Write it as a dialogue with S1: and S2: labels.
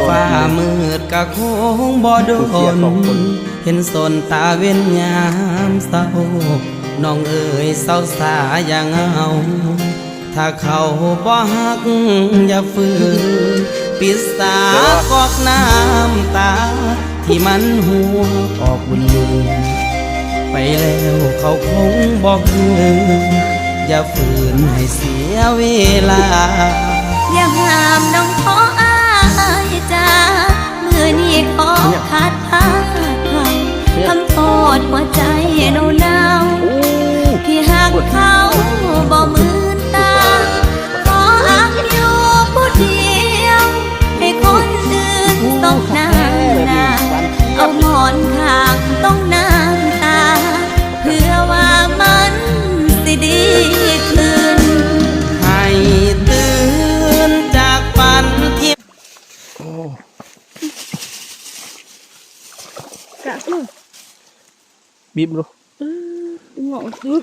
S1: ฟ้ามืดกะคงบ่โดนเห็นสนตาเว้นยามเศร้าน้องเอ๋ยเศร้าสาอย่างเอาถ้าเขาบ่ฮักอย่าฝืนปิดสากอกน้ำตาที่มันหัวออกบุญมือไปแล้วเขาคงบอกคืนอย่าฝืนให้เสียเวลา
S2: อย่าห้ามน้องขออายจ้ามือนี้ขอขาดพาทำโทษหัวใจหนาวที่หักเขาบ่มืนตาขออักอยู่ผู้เดียวให้คนอื่นต้องน้ำหนาเอาหมอนข้างต้องน้ำตาเพื่อว่ามันสิดีขึ้น
S1: ให้ตื่นจากฝันที่
S3: กะคือ
S4: บีบดู
S3: งอกคือ